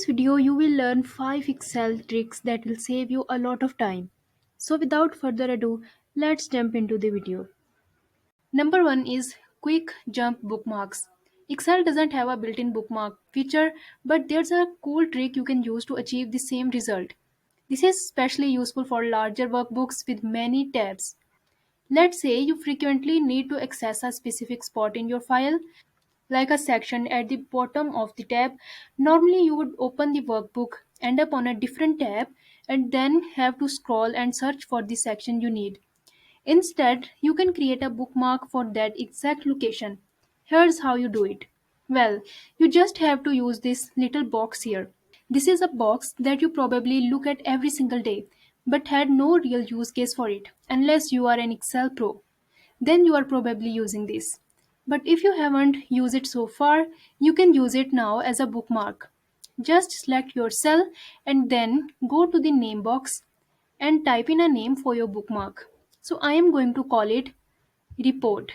this video, you will learn 5 Excel tricks that will save you a lot of time. So, without further ado, let's jump into the video. Number 1 is Quick Jump Bookmarks. Excel doesn't have a built in bookmark feature, but there's a cool trick you can use to achieve the same result. This is especially useful for larger workbooks with many tabs. Let's say you frequently need to access a specific spot in your file, like a section at the bottom of the tab. Normally, you would open the workbook, end up on a different tab, and then have to scroll and search for the section you need. Instead, you can create a bookmark for that exact location. Here's how you do it. Well, you just have to use this little box here. This is a box that you probably look at every single day, but had no real use case for it, unless you are an Excel pro. Then you are probably using this. But if you haven't used it so far, you can use it now as a bookmark. Just select your cell and then go to the name box and type in a name for your bookmark. So I am going to call it report.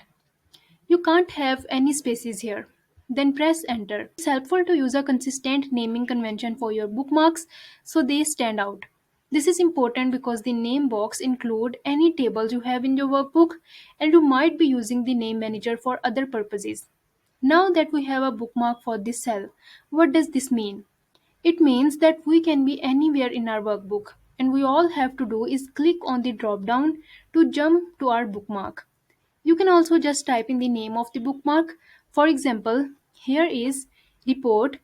You can't have any spaces here. Then press enter. It's helpful to use a consistent naming convention for your bookmarks so they stand out. This is important because the name box include any tables you have in your workbook and you might be using the name manager for other purposes. Now that we have a bookmark for this cell, what does this mean? It means that we can be anywhere in our workbook and we all have to do is click on the drop down to jump to our bookmark. You can also just type in the name of the bookmark. For example, here is report.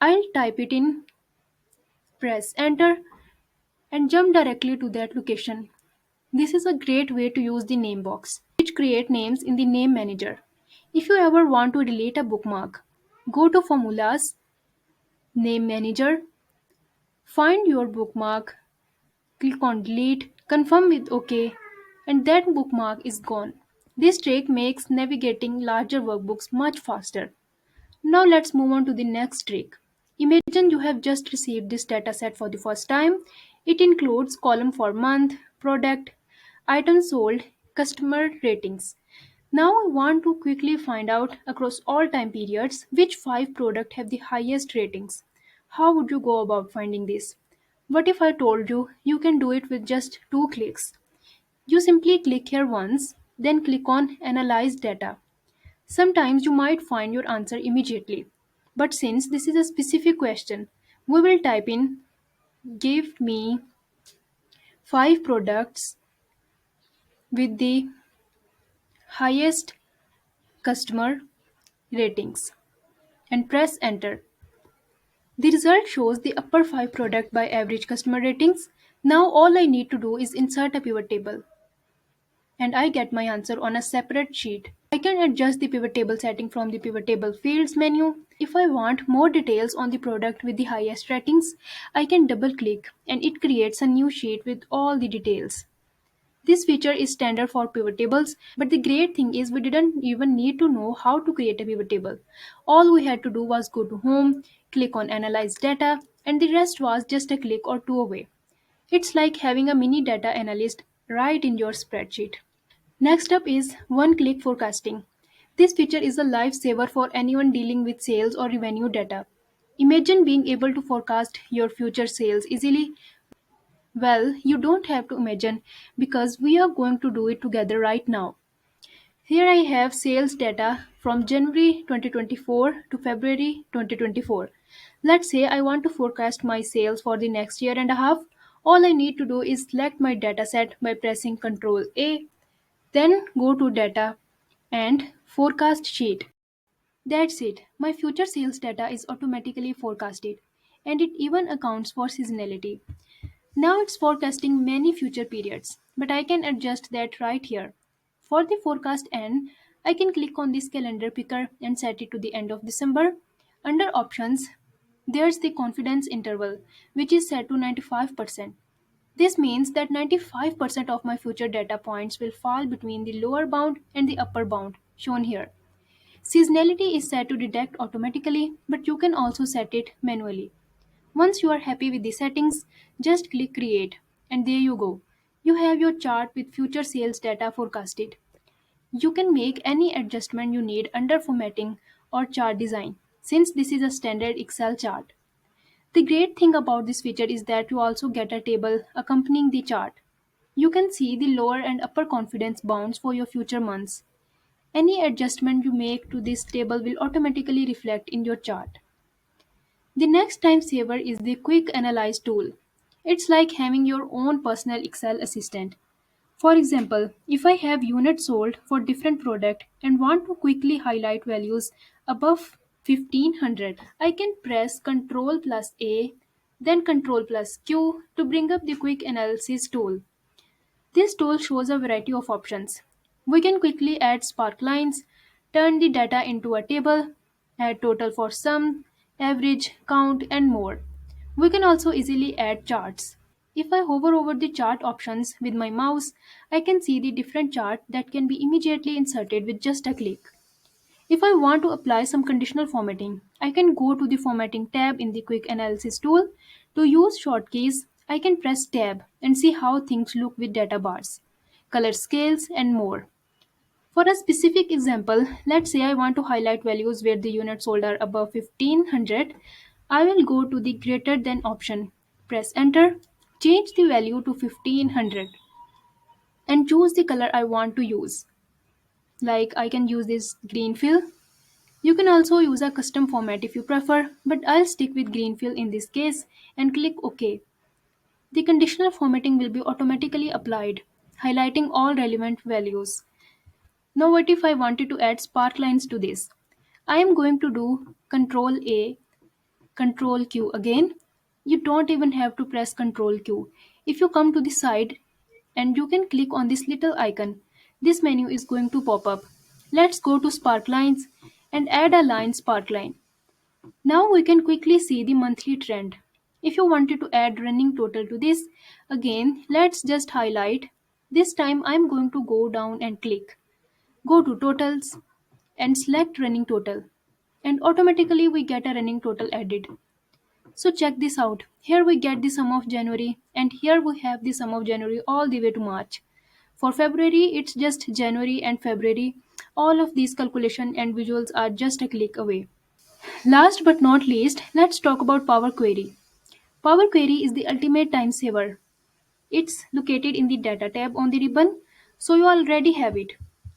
I'll type it in, press enter, and jump directly to that location. This is a great way to use the name box, which create names in the name manager. If you ever want to delete a bookmark, go to formulas, name manager, find your bookmark, click on delete, confirm with OK, and that bookmark is gone. This trick makes navigating larger workbooks much faster. Now let's move on to the next trick. Imagine you have just received this dataset for the first time. It includes column for month, product, items sold, customer ratings. Now I want to quickly find out across all time periods which 5 products have the highest ratings. How would you go about finding this? What if I told you you can do it with just 2 clicks? You simply click here once, then click on Analyze Data. Sometimes you might find your answer immediately. But since this is a specific question, we will type in give me 5 products with the highest customer ratings and press enter. The result shows the upper 5 product by average customer ratings. Now all I need to do is insert a pivot table and I get my answer on a separate sheet. I can adjust the pivot table setting from the pivot table fields menu. If I want more details on the product with the highest ratings, I can double click and it creates a new sheet with all the details. This feature is standard for pivot tables, but the great thing is we didn't even need to know how to create a pivot table. All we had to do was go to home, click on analyze data, and the rest was just a click or two away. It's like having a mini data analyst right in your spreadsheet. Next up is one click forecasting. This feature is a lifesaver for anyone dealing with sales or revenue data. Imagine being able to forecast your future sales easily. Well, you don't have to imagine because we are going to do it together right now. Here I have sales data from January 2024 to February 2024. Let's say I want to forecast my sales for the next year and a half. All I need to do is select my dataset by pressing Ctrl A, then go to data and forecast sheet. That's it. My future sales data is automatically forecasted and it even accounts for seasonality. Now it's forecasting many future periods, but I can adjust that right here. For the forecast end, I can click on this calendar picker and set it to the end of December. Under options, there's the confidence interval, which is set to 95%. This means that 95% of my future data points will fall between the lower bound and the upper bound, shown here. Seasonality is set to detect automatically, but you can also set it manually. Once you are happy with the settings, just click create and there you go. You have your chart with future sales data forecasted. You can make any adjustment you need under formatting or chart design since this is a standard Excel chart. The great thing about this feature is that you also get a table accompanying the chart. You can see the lower and upper confidence bounds for your future months. Any adjustment you make to this table will automatically reflect in your chart. The next time saver is the Quick Analyze tool. It's like having your own personal Excel assistant. For example, if I have units sold for different product and want to quickly highlight values above 1500, I can press Ctrl plus A, then Ctrl plus Q to bring up the quick analysis tool. This tool shows a variety of options. We can quickly add spark lines, turn the data into a table, add total for sum, average, count, and more. We can also easily add charts. If I hover over the chart options with my mouse, I can see the different chart that can be immediately inserted with just a click. If I want to apply some conditional formatting, I can go to the Formatting tab in the Quick Analysis tool. To use shortkeys, I can press Tab and see how things look with data bars, color scales, and more. For a specific example, let's say I want to highlight values where the units sold are above 1500. I will go to the greater than option, press Enter, change the value to 1500, and choose the color I want to use. Like I can use this green fill. You can also use a custom format if you prefer, but I'll stick with green fill in this case and click OK. The conditional formatting will be automatically applied, highlighting all relevant values. Now what if I wanted to add spark lines to this? I am going to do Ctrl A, Ctrl Q again. You don't even have to press Ctrl Q. If you come to the side and you can click on this little icon, this menu is going to pop up. Let's go to spark lines and add a line spark line. Now we can quickly see the monthly trend. If you wanted to add running total to this, again, let's just highlight. This time I'm going to go down and click. Go to totals and select running total. And automatically we get a running total added. So check this out. Here we get the sum of January and here we have the sum of January all the way to March. For February, it's just January and February. All of these calculation and visuals are just a click away. Last but not least, let's talk about Power Query. Power Query is the ultimate time saver. It's located in the Data tab on the ribbon, so you already have it.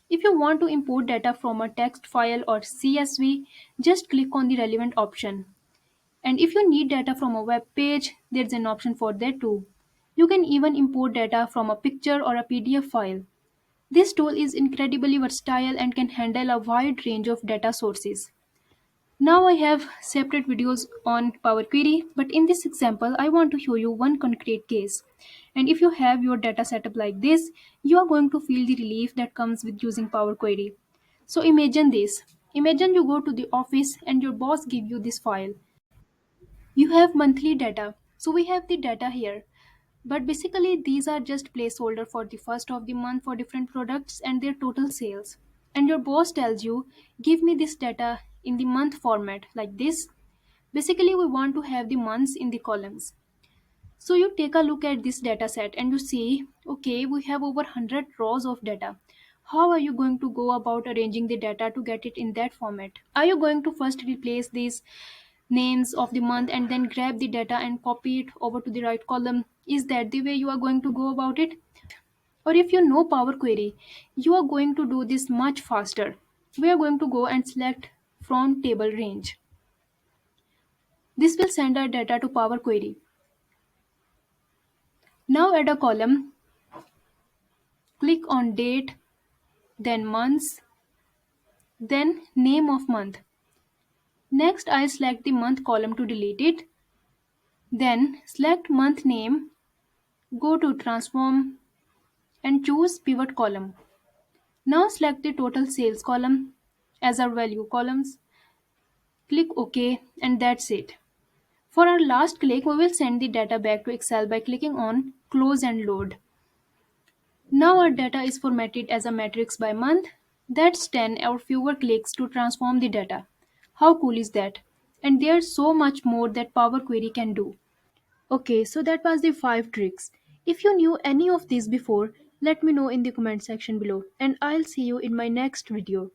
If you want to import data from a text file or CSV, just click on the relevant option. And if you need data from a web page, there's an option for that too. You can even import data from a picture or a PDF file. This tool is incredibly versatile and can handle a wide range of data sources. Now I have separate videos on Power Query, but in this example, I want to show you one concrete case. And if you have your data set up like this, you are going to feel the relief that comes with using Power Query. So imagine this. Imagine you go to the office and your boss give you this file. You have monthly data. So we have the data here. But basically these are just placeholder for the first of the month for different products and their total sales. And your boss tells you, give me this data in the month format like this. Basically we want to have the months in the columns. So you take a look at this data set and you see, okay, we have over 100 rows of data. How are you going to go about arranging the data to get it in that format? Are you going to first replace these names of the month and then grab the data and copy it over to the right column? Is that the way you are going to go about it? Or if you know Power Query, you are going to do this much faster. We are going to go and select from table range. This will send our data to Power Query. Now add a column, click on date, then months, then name of month. Next I'll select the month column to delete it. Then select month name, go to transform and choose pivot column. Now select the total sales column as our value columns. Click OK and that's it. For our last click, we will send the data back to Excel by clicking on close and load. Now our data is formatted as a matrix by month. That's 10 or fewer clicks to transform the data. How cool is that? And there's so much more that Power Query can do. Okay, so that was the 5 tricks. If you knew any of these before, let me know in the comment section below and I'll see you in my next video.